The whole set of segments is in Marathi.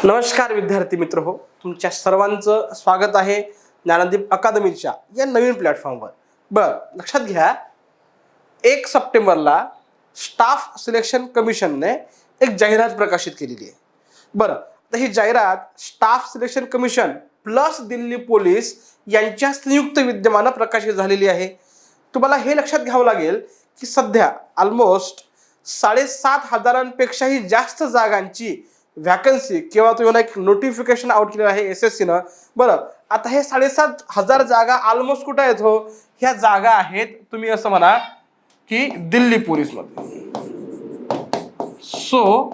नमस्कार विद्यार्थी मित्र हो, तुमच्या सर्वांचं स्वागत आहे ज्ञानदीप अकादमीच्या या नवीन प्लॅटफॉर्मवर. लक्षात घ्या, 1 सप्टेंबरला स्टाफ सिलेक्शन कमिशनने एक जाहिरात प्रकाशित केलेली आहे. तर ही जाहिरात staff selection commission plus Delhi police यांच्या संयुक्त विद्यमानं प्रकाशित झालेली आहे. तुम्हाला हे लक्षात घ्यावं लागेल की सध्या ऑलमोस्ट 7,500पेक्षाही जास्त जागांची व्हॅकन्सी किंवा तुम्हाला एक नोटिफिकेशन आउट केलेलं आहे SSCनं. आता हे 7,500 जागा ऑलमोस्ट कुठं आहेत हो? ह्या जागा आहेत, तुम्ही असं म्हणा की दिल्ली पोलीसमध्ये. सो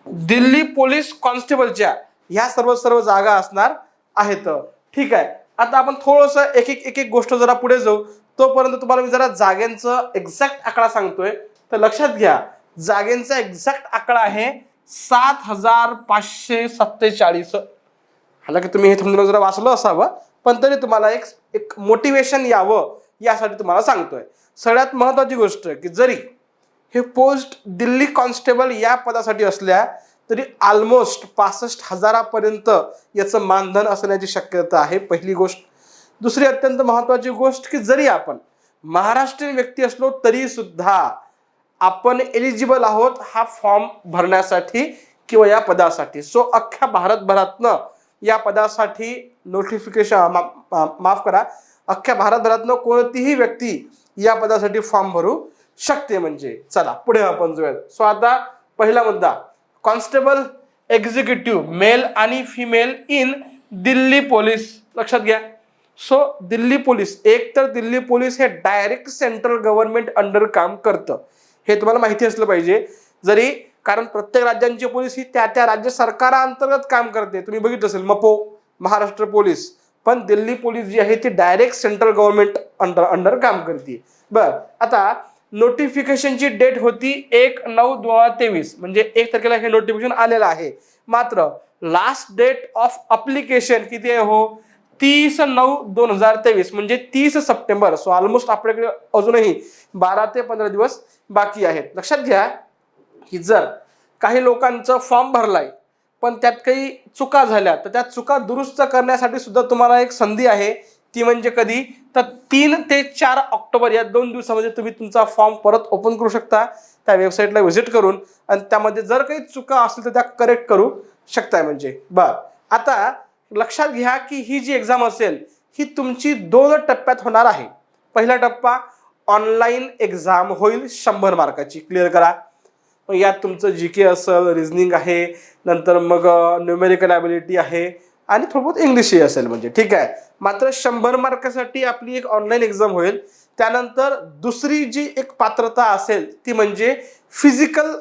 दिल्ली पोलीस कॉन्स्टेबलच्या ह्या सर्व जागा असणार आहेत. ठीक आहे, आता आपण थोडंसं एक एक गोष्ट जरा पुढे जाऊ. तोपर्यंत तुम्हाला मी जरा जागेंचं एक्झॅक्ट आकडा सांगतोय. तर लक्षात घ्या, जागेंचा एक्झॅक्ट आकडा आहे 7,547. हालांकि तुम्ही हे थंबनेल जरा वाचलं असावं, पण तरी तुम्हाला एक मोटिवेशन यावं यासाठी तुम्हाला सांगतोय. सगळ्यात महत्त्वाची गोष्ट की जरी हे पोस्ट दिल्ली कॉन्स्टेबल या पदासाठी असल्या तरी ऑलमोस्ट 65,000पर्यंत याचं मानधन असण्याची शक्यता आहे. पहिली गोष्ट. दुसरी अत्यंत महत्त्वाची गोष्ट की जरी आपण महाराष्ट्रीयन व्यक्ती असलो तरी सुद्धा आपण एलिजिबल आहोत हा फॉर्म भरण्यासाठी किंवा या पदासाठी. सो अख्ख्या भारतभरातनं या पदासाठी नोटिफिकेशन माफ करा, अख्ख्या भारतभरातनं कोणतीही व्यक्ती या पदासाठी फॉर्म भरू शकते. म्हणजे चला पुढे आपण जाऊया. सो आता पहिला मुद्दा, कॉन्स्टेबल एक्झिक्युटिव्ह मेल आणि फिमेल इन दिल्ली पोलीस. लक्षात घ्या. सो दिल्ली पोलीस, एक तर दिल्ली पोलीस हे डायरेक्ट सेंट्रल गव्हर्नमेंट अंडर काम करतं, हे तुम्हाला माहिती असलं पाहिजे. जरी कारण प्रत्येक राज्यांची पोलीस ही त्या राज्य सरकारांतर्गत काम करते. तुम्ही बघितलं असेल मपो, महाराष्ट्र पोलीस, पण दिल्ली पोलीस जी आहे ती डायरेक्ट सेंट्रल गव्हर्नमेंट अंडर काम करते. आता नोटिफिकेशनची डेट होती 1/9/2023, म्हणजे 1 तारखेला हे नोटिफिकेशन आलेलं आहे. मात्र लास्ट डेट ऑफ अप्लिकेशन किती आहे हो? 30/9/2023, म्हणजे 30 सप्टेंबर. सो ऑलमोस्ट आपल्याकडे अजूनही 12 ते 15 दिवस बाकी आहेत. लक्षात घ्या की जर काही लोकांचं फॉर्म भरलाय पण त्यात काही चुका झाल्या तर त्या चुका दुरुस्त करण्यासाठी सुद्धा तुम्हाला एक संधी आहे. ती म्हणजे कधी? तर 3 ते 4 ऑक्टोबर या 2 दिवसामध्ये तुम्ही तुमचा फॉर्म परत ओपन करू शकता त्या वेबसाईटला व्हिजिट करून, आणि त्यामध्ये जर काही चुका असतील तर त्या करेक्ट करू शकताय. म्हणजे आता लक्षात घ्या की ही जी एक्झाम असेल ही तुमची 2 टप्प्यात होणार आहे. पहिला टप्पा ऑनलाईन एक्झाम होईल 100 मार्काची. क्लिअर करा. यात तुमचं GK असेल, रिझनिंग आहे, नंतर मग न्यूमेरिकल ॲबिलिटी आहे आणि थोडं बहुत इंग्लिशही असेल. म्हणजे ठीक आहे. मात्र 100 मार्कासाठी आपली एक ऑनलाईन एक्झाम होईल. त्यानंतर दुसरी जी एक पात्रता असेल ती म्हणजे फिजिकल,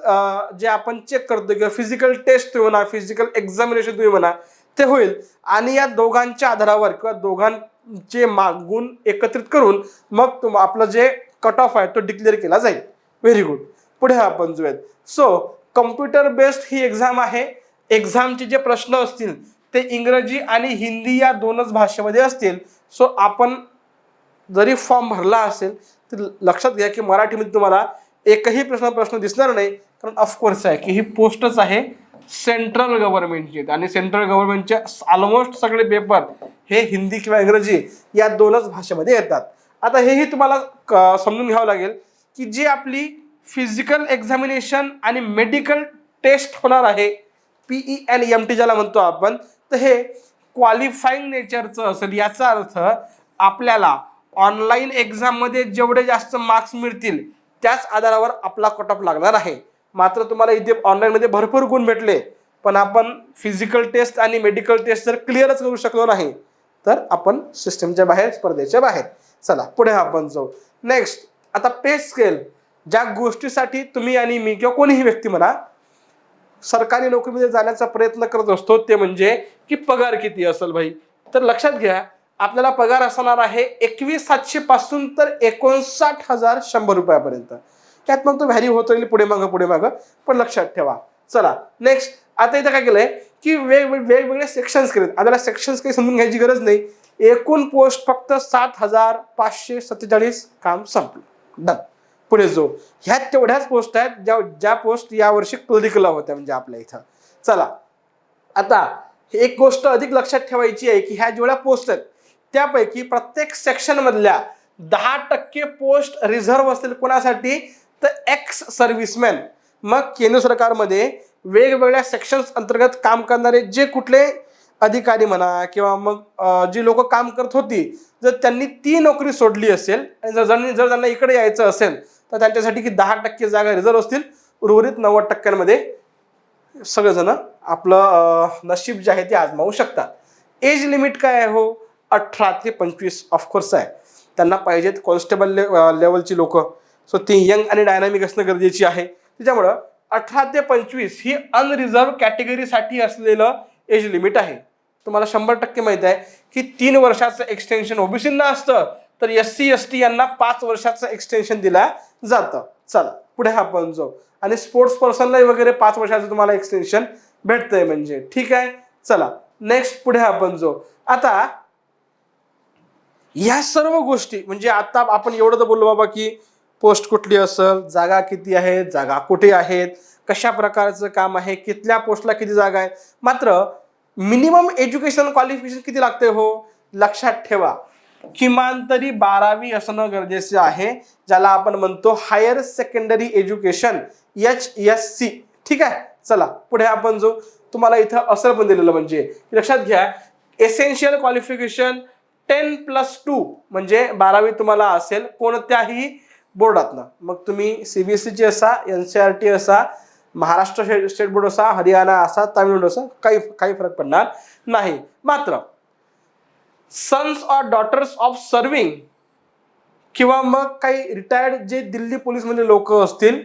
जे आपण चेक करतो किंवा फिजिकल टेस्ट तुम्ही म्हणा, फिजिकल एक्झामिनेशन तुम्ही म्हणा, ते होईल. आणि या दोघांच्या आधारावर किंवा दोघांचे गुण एकत्रित करून मग आपलं जे कट ऑफ आहे तो डिक्लेअर केला जाईल. Very good. पुढे आपण जाऊयात. सो कम्प्युटर बेस्ड ही एक्झाम आहे. एक्झामचे जे प्रश्न असतील ते इंग्रजी आणि हिंदी या 2च भाषेमध्ये असतील. सो आपण जरी फॉर्म भरला असेल तर लक्षात घ्या की मराठीमध्ये तुम्हाला एकही प्रश्न दिसणार नाही, कारण ऑफकोर्स आहे की ही पोस्टच आहे सेंट्रल गव्हर्नमेंटची, आणि सेंट्रल गव्हर्नमेंटचे ऑलमोस्ट सगळे पेपर हे हिंदी किंवा इंग्रजी या 2च भाषेमध्ये येतात. आता हेही तुम्हाला समजून घ्यावं लागेल की जी आपली फिजिकल एक्झामिनेशन आणि मेडिकल टेस्ट होणार आहे, PENMT ज्याला म्हणतो आपण, तर हे क्वालिफाईंग नेचरचं असेल. याचा अर्थ आपल्याला ऑनलाईन एक्झाममध्ये जेवढे जास्त मार्क्स मिळतील त्याच आधारावर आपला कट ऑफ लागणार आहे. मात्र तुम्हाला इथे ऑनलाईनमध्ये भरपूर गुण भेटले पण आपण फिजिकल टेस्ट आणि मेडिकल टेस्ट जर क्लिअरच करू शकलो नाही तर आपण सिस्टमच्या बाहेर, स्पर्धेच्या बाहेर. चला पुढे आपण जाऊ. नेक्स्ट, आता पे स्केल, ज्या गोष्टीसाठी तुम्ही आणि मी किंवा कोणीही व्यक्ती म्हणा सरकारी नोकरीमध्ये जाण्याचा प्रयत्न करत असतो ते म्हणजे की पगार किती असेल भाई. तर लक्षात घ्या, आपल्याला पगार असणार आहे 21,700 पासून तर 59,100 रुपयापर्यंत. त्यात मग तो व्हॅरी होत राहील पुढे मागं, पण लक्षात ठेवा. चला नेक्स्ट, आता इथं काय केलंय की वेगवेगळे सेक्शन्स केलेत. आपल्याला सेक्शन्स काही समजून घ्यायची गरज नाही. एकूण पोस्ट फक्त 7,547. काम संपलं. डन. पुढे जो ह्यात तेवढ्याच पोस्ट आहेत ज्या पोस्ट यावर्षी क्लरिकल होत्या म्हणजे आपल्या इथं. चला आता एक गोष्ट अधिक लक्षात ठेवायची आहे की ह्या जेवढ्या पोस्ट आहेत त्यापैकी प्रत्येक सेक्शन मधल्या 10% पोस्ट रिझर्व्ह असतील कोणासाठी, तर एक्स सर्व्हिसमॅन. मग केंद्र सरकारमध्ये वेगवेगळ्या सेक्शन्स अंतर्गत काम करणारे जे कुठले अधिकारी म्हणा किंवा मग जी लोक काम करत होती, जर त्यांनी ती नोकरी सोडली असेल आणि जर त्यांना इकडे यायचं असेल तर त्यांच्यासाठी की 10% जागा रिझर्व्ह असतील. उर्वरित 90%मध्ये सगळेजण आपलं नशीब जे आहे ते आजमावू शकतात. एज लिमिट काय आहे हो, 18 ते 25 ऑफकोर्स आहे. त्यांना पाहिजेत कॉन्स्टेबल लेवलची लोक, सो ती यंग आणि डायनामिक असणं गरजेची आहे. त्याच्यामुळं 18 ते 25 ही अनरिझर्व्ह कॅटेगरीसाठी असलेलं एज लिमिट आहे. तुम्हाला 100% माहिती आहे की 3 वर्षाचं एक्सटेन्शन ओबीसींना असतं, तर SC ST यांना 5 वर्षाचं एक्सटेन्शन दिला जातं. चला पुढे आपण जाऊ. आणि स्पोर्ट्स पर्सनला वगैरे 5 वर्षाचं तुम्हाला एक्सटेन्शन भेटतंय म्हणजे ठीक आहे. चला नेक्स्ट पुढे आपण जाऊ. आता या सर्व गोष्टी म्हणजे आता आपण एवढं तर बोललो बाबा की पोस्ट कुठली असेल, जागा किती आहेत, जागा कुठे आहेत, कशा प्रकारचं काम आहे, कितल्या पोस्टला किती जागा आहेत. मात्र मिनिमम एज्युकेशन क्वालिफिकेशन किती लागते हो, लक्षात ठेवा किमान तरी 12वी असणं गरजेचं आहे, ज्याला आपण म्हणतो हायर सेकंडरी एज्युकेशन HSC. ठीक आहे. चला पुढे आपण जो तुम्हाला इथं असं पण दिलेलं म्हणजे लक्षात घ्या, एसेन्शियल क्वालिफिकेशन 10+2 म्हणजे 12वी तुम्हाला असेल कोणत्याही बोर्डातनं. मग तुम्ही CBSEची असा, NCERT असा, महाराष्ट्र स्टेट बोर्ड असा, हरियाणा असा, तामिळनाडू असा, काही फरक पडणार नाही. मात्र sons or daughters of serving किंवा मग काही रिटायर्ड जे दिल्ली पोलीसमधले लोक असतील,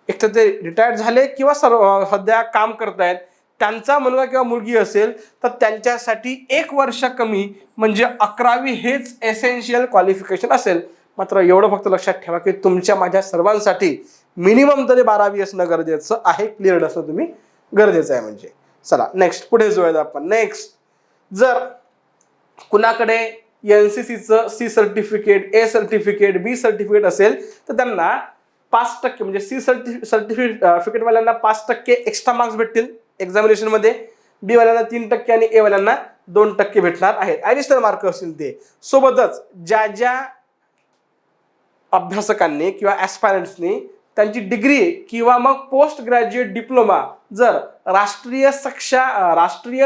एक तर ते रिटायर्ड झाले किंवा सध्या काम करतायत, त्यांचा मुलगा किंवा मुलगी असेल तर त्यांच्यासाठी 1 वर्ष कमी म्हणजे 11वी हेच एसेन्शियल क्वालिफिकेशन असेल. मात्र एवढं फक्त लक्षात ठेवा की तुमच्या माझ्या सर्वांसाठी मिनिमम तरी 12वी असणं गरजेचं आहे, क्लिअर असणं तुम्ही गरजेचं आहे म्हणजे. चला नेक्स्ट पुढे जाऊयात आपण. नेक्स्ट, जर कुणाकडे NCCचं C certificate, A certificate, B certificate असेल तर त्यांना 5% म्हणजे C सर्टिफिकेट वाल्यांना 5% एक्स्ट्रा मार्क्स भेटतील एक्झामिनेशन मध्ये, B वाल्यांना 3% आणि A वाल्यांना 2% भेटणार आहेत. ॲडिशनल मार्क असतील ते. सोबतच ज्या अभ्यासकांनी किंवा ॲस्पायरंट्सनी त्यांची डिग्री किंवा मग पोस्ट ग्रॅज्युएट डिप्लोमा जर राष्ट्रीय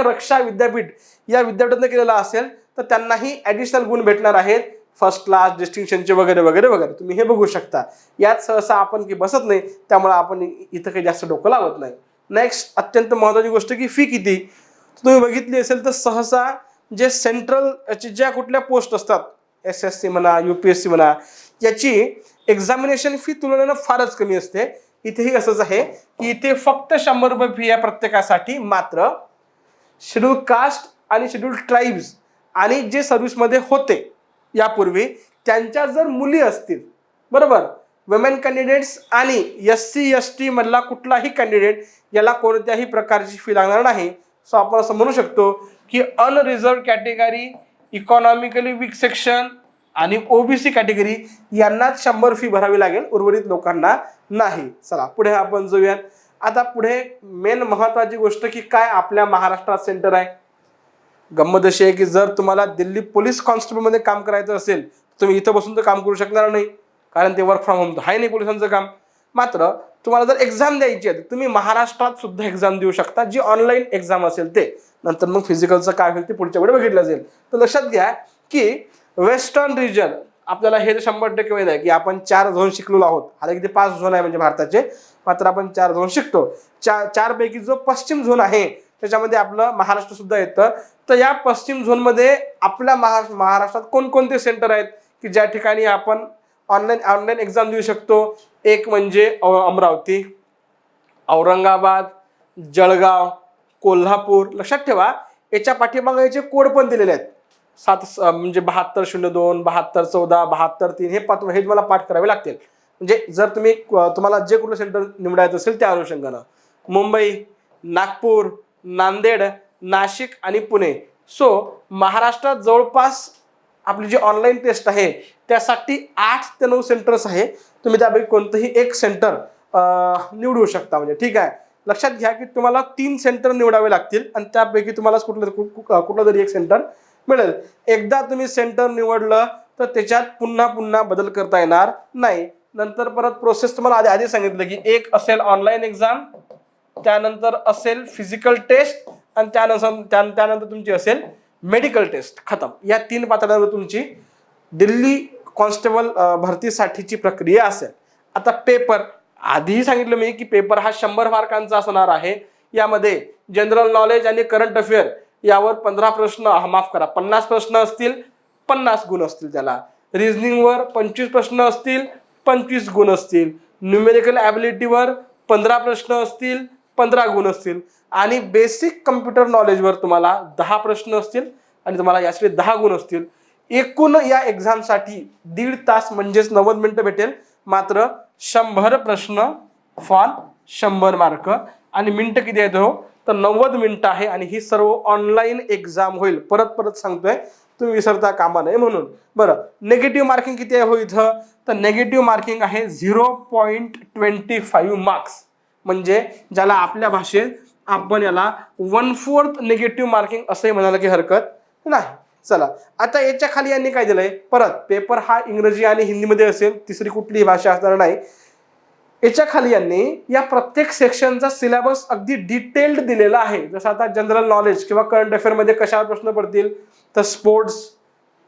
रक्षा विद्यापीठ या विद्यापीठाने केलेला असेल तर त्यांनाही ॲडिशनल गुण भेटणार आहेत, फर्स्ट क्लास, डिस्टिंक्शनचे वगैरे वगैरे वगैरे. तुम्ही हे बघू शकता. यात सहसा आपण की बसत नाही, त्यामुळे आपण इथं काही जास्त डोकं लावत नाही. नेक्स्ट, अत्यंत महत्त्वाची गोष्ट की फी किती तुम्ही बघितली असेल तर सहसा जे सेंट्रल ज्या कुठल्या पोस्ट असतात, SSC म्हणा, UPSC म्हणा, याची एक्झामिनेशन फी तुलनेनं फारच कमी असते. इथेही असंच आहे की इथे फक्त 100 रुपये फी आहे प्रत्येकासाठी. मात्र शेड्यूल कास्ट आणि शेड्यूल ट्राईब्स आणि जे सर्व्हिसमध्ये होते यापूर्वी त्यांच्या जर मुली असतील, बरोबर, वुमेन कॅन्डिडेट्स आणि SC ST मधला कुठलाही कॅन्डिडेट याला कोणत्याही प्रकारची फी लागणार नाही. सो आपण असं म्हणू शकतो की अनरिझर्व्ड कॅटेगरी, इकॉनॉमिकली वीक सेक्शन आणि OBC कॅटेगरी यांनाच 100 फी भरावी लागेल, उर्वरित लोकांना नाही. चला पुढे आपण जाऊयात. आता पुढे मेन महत्वाची गोष्ट की काय आपल्या महाराष्ट्रात सेंटर आहे. गंमत अशी आहे की जर तुम्हाला दिल्ली पोलीस कॉन्स्टेबलमध्ये काम करायचं असेल तुम्ही इथं बसून तर काम करू शकणार नाही, कारण ते वर्क फ्रॉम होम तर आहे नाही पोलिसांचं काम. मात्र तुम्हाला जर एक्झाम द्यायची आहे तुम्ही महाराष्ट्रात सुद्धा एक्झाम देऊ शकता, जी ऑनलाईन एक्झाम असेल ते. नंतर मग फिजिकलचं काय होईल ते पुढच्या वेळी बघितलं जाईल. तर लक्षात घ्या की वेस्टर्न रिजन आपल्याला हे 100% माहिती आहे की आपण 4 झोन शिकलेलो आहोत. हालाकी किती 5 झोन आहे म्हणजे भारताचे, मात्र आपण 4 झोन शिकतो. 4 पैकी जो पश्चिम झोन आहे त्याच्यामध्ये आपलं महाराष्ट्र सुद्धा येतं. तर या पश्चिम झोनमध्ये आपल्या महाराष्ट्रात कोणकोणते सेंटर आहेत की ज्या ठिकाणी आपण ऑनलाईन एक्झाम देऊ शकतो. एक म्हणजे अमरावती, औरंगाबाद, जळगाव, कोल्हापूर. लक्षात ठेवा याच्या पाठीमागे याचे कोड पण दिलेले आहेत. 7 म्हणजे 7202, 7214, 72-3 हे तुम्हाला पाठ करावे लागतील. म्हणजे जर तुम्हाला जे कुठलं सेंटर निवडायचं असेल त्या अनुषंगानं. मुंबई, नागपूर, नांदेड, नाशिक आणि पुणे. सो महाराष्ट्रात जवळपास आपली जी ऑनलाईन टेस्ट आहे त्यासाठी 8 ते 9 सेंटर्स आहे. तुम्ही त्यापैकी कोणतंही एक सेंटर निवडू शकता म्हणजे. ठीक आहे. लक्षात घ्या की तुम्हाला 3 सेंटर निवडावे लागतील आणि त्यापैकी तुम्हाला कुठलं तरी एक सेंटर मिळेल. एकदा तुम्ही सेंटर निवडलं तर त्याच्यात पुन्हा पुन्हा बदल करता येणार नाही. नंतर परत प्रोसेस तुम्हाला आधी सांगितलं की एक असेल ऑनलाईन एक्झाम, त्यानंतर असेल फिजिकल टेस्ट आणि त्यानंतर तुमची असेल मेडिकल टेस्ट. खतम. या 3 पातळ्यांवर तुमची दिल्ली कॉन्स्टेबल भरतीसाठीची प्रक्रिया असेल. आता पेपर आधीही सांगितलं मी की पेपर हा 100 मार्कांचा असणार आहे. यामध्ये जनरल नॉलेज आणि करंट अफेअर यावर 15 प्रश्न, माफ करा 50 प्रश्न असतील, 50 गुण असतील. त्याला रिझनिंगवर 25 प्रश्न असतील, 25 गुण असतील. न्यूमेरिकल ॲबिलिटीवर 15 प्रश्न असतील, 15 गुण असतील. आणि बेसिक कम्प्युटर नॉलेजवर तुम्हाला 10 प्रश्न असतील आणि तुम्हाला यासाठी 10 गुण असतील. एकूण या एक्झामसाठी 1.5 तास म्हणजेच 90 मिनिटं भेटेल. मात्र 100 प्रश्न फॉर 100 मार्क आणि मिनिटं किती आहेत हो, तर 90 मिनिटं आहे. आणि ही सर्व ऑनलाईन एक्झाम होईल. परत सांगतोय, तुम्ही विसरता कामा नये म्हणून. बरं, नेगेटिव्ह मार्किंग किती आहे हो इथं, तर नेगेटिव्ह मार्किंग आहे 0.25 मार्क्स. म्हणजे ज्याला आपल्या भाषेत आपण याला 1/4 नेगेटिव्ह मार्किंग असंही म्हणायला की हरकत नाही. चला, आता याच्या खाली यांनी काय दिलंय, परत पेपर हा इंग्रजी आणि हिंदीमध्ये असेल, तिसरी कुठलीही भाषा असणार नाही. याच्या खाली यांनी या प्रत्येक सेक्शनचा सिलेबस अगदी डिटेल्ड दिलेला आहे. जसं आता जनरल नॉलेज किंवा करंट अफेअर मध्ये कशावर प्रश्न पडतील, तर स्पोर्ट्स,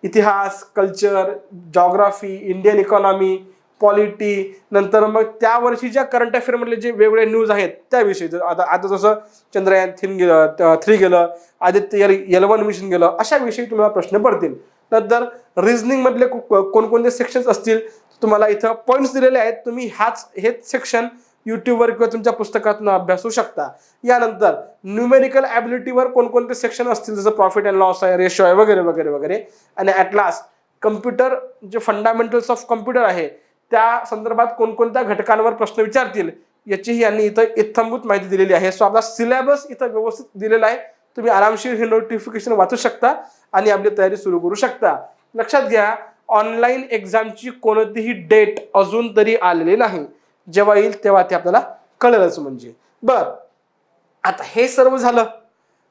इतिहास, culture, geography, Indian economy, polity, नंतर मग त्या वर्षीच्या करंट अफेअर मधले जे वेगवेगळे न्यूज आहेत त्याविषयी. आता जसं चंद्रयान 3 गेलं, आदित्य L1 मिशन गेलं, अशा विषयी तुम्हाला प्रश्न पडतील. नंतर रिझनिंग मधले कोणकोणते सेक्शन्स असतील तुम्हाला इथं पॉईंट्स दिलेले आहेत. तुम्ही हेच सेक्शन युट्यूबवर किंवा तुमच्या पुस्तकातून अभ्यासू शकता. यानंतर न्यूमेरिकल ॲबिलिटीवर कोणकोणते सेक्शन असतील, जसं प्रॉफिट अँड लॉस आहे, रेशो आहे, वगैरे वगैरे वगैरे. आणि ॲट लास्ट कम्प्युटर, जे फंडामेंटल्स ऑफ कम्प्युटर आहे त्या संदर्भात कोणकोणत्या घटकांवर प्रश्न विचारतील याचीही यांनी इथं इत्थंभूत माहिती दिलेली आहे. सो आपला सिलेबस इथं व्यवस्थित दिलेला आहे. तुम्ही आरामशीर हे नोटिफिकेशन वाचू शकता आणि आपली तयारी सुरू करू शकता. लक्षात घ्या, ऑनलाईन एक्झामची कोणतीही डेट अजून तरी आलेली नाही. जेव्हा येईल तेव्हा ते आपल्याला कळेलच. म्हणजे बरं, आता हे सर्व झालं,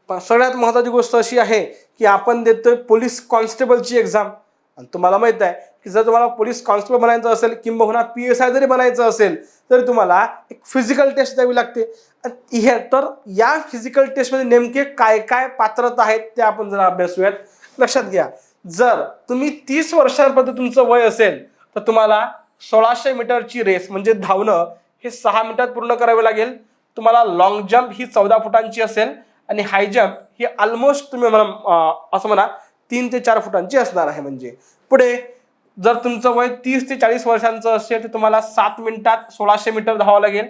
पण सगळ्यात महत्त्वाची गोष्ट अशी आहे की आपण देतोय पोलीस कॉन्स्टेबलची एक्झाम. आणि तुम्हाला माहित आहे की जर तुम्हाला पोलीस कॉन्स्टेबल बनायचं असेल किंबहुना PSI जरी बनायचं असेल तरी तुम्हाला एक फिजिकल टेस्ट द्यावी लागते. तर या फिजिकल टेस्टमध्ये नेमके काय काय पात्रता आहेत ते आपण जरा अभ्यासूयात. लक्षात घ्या, जर तुम्ही 30 वर्षांपर्यंत तुमचं वय असेल तर तुम्हाला 1600 मीटरची रेस म्हणजे धावणं हे 6 मिनिटात पूर्ण करावे लागेल. तुम्हाला लॉंग जंप ही 14 फुटांची असेल आणि हाय जंप ही ऑलमोस्ट तुम्ही असं म्हणा 3 ते 4 फुटांची असणार आहे. म्हणजे पुढे जर तुमचं वय 30 ते 40 वर्षांचं असेल तर तुम्हाला 7 मिनिटात 1600 मीटर धावावं लागेल.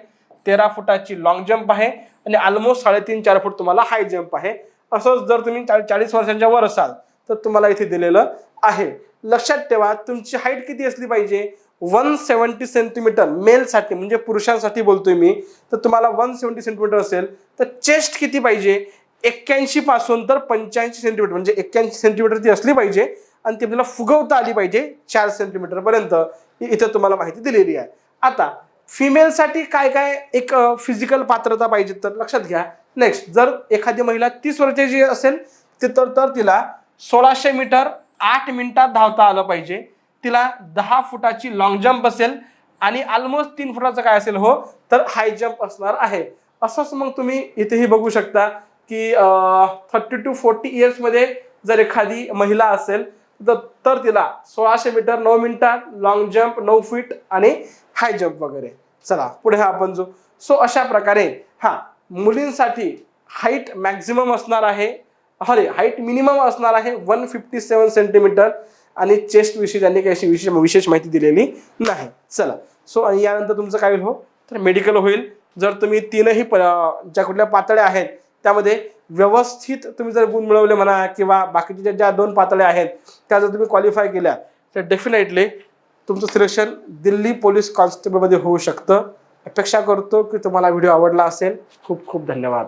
13 फुटाची लॉंग जंप आहे आणि ऑलमोस्ट 3.5-4 फूट तुम्हाला हाय जंप आहे. असंच जर तुम्ही 40 वर्षांच्या वर असाल तर तुम्हाला इथे दिलेलं आहे. लक्षात ठेवा, तुमची हाईट किती असली पाहिजे, 170 सेंटीमीटर मेलसाठी, म्हणजे पुरुषांसाठी बोलतोय मी, तर तुम्हाला 170 सेंटीमीटर असेल. तर चेस्ट किती पाहिजे, 81 पासून तर 85 सेंटीमीटर, म्हणजे 81 सेंटीमीटर ती असली पाहिजे आणि ती आपल्याला फुगवता आली पाहिजे 4 सेंटीमीटर पर्यंत. इथे तुम्हाला माहिती दिलेली आहे. आता फिमेलसाठी काय काय एक फिजिकल पात्रता पाहिजे तर लक्षात घ्या. नेक्स्ट, जर एखादी महिला 30 वर्षाची असेल तर तिला 1600 मीटर 8 मिनिटात धावता आलं पाहिजे. तिला 10 फुटाची लॉंग जंप असेल आणि ऑलमोस्ट 3 फुटाचं काय असेल हो, तर हाय जंप असणार आहे. असंच मग तुम्ही इथेही बघू शकता की 30 to 40 इयर्समध्ये जर एखादी महिला असेल तर तिला 1600 मीटर 9 मिनिटात, लॉंग जंप 9 फीट आणि हाय जंप वगैरे. चला पुढे आपण जो अशा प्रकारे मुलींसाठी हाईट मॅक्झिमम असणार आहे, हाईट मिनिमम असणार आहे 157 सेंटीमीटर आणि चेस्ट विषयी त्यांनी काही विशेष माहिती दिलेली नाही. चला, आणि यानंतर तुमचं काय होईल हो, तर मेडिकल होईल. जर तुम्ही 3ही ज्या कुठल्या पातळ्या आहेत त्यामध्ये व्यवस्थित तुम्ही जर गुण मिळवले म्हणा किंवा बाकीच्या ज्या 2 पातळ्या आहेत त्या जर तुम्ही क्वालिफाय केल्या तर डेफिनेटली तुमचं सिलेक्शन दिल्ली पोलीस कॉन्स्टेबलमध्ये होऊ शकतं. अपेक्षा करतो की तुम्हाला व्हिडिओ आवडला असेल. खूप खूप धन्यवाद.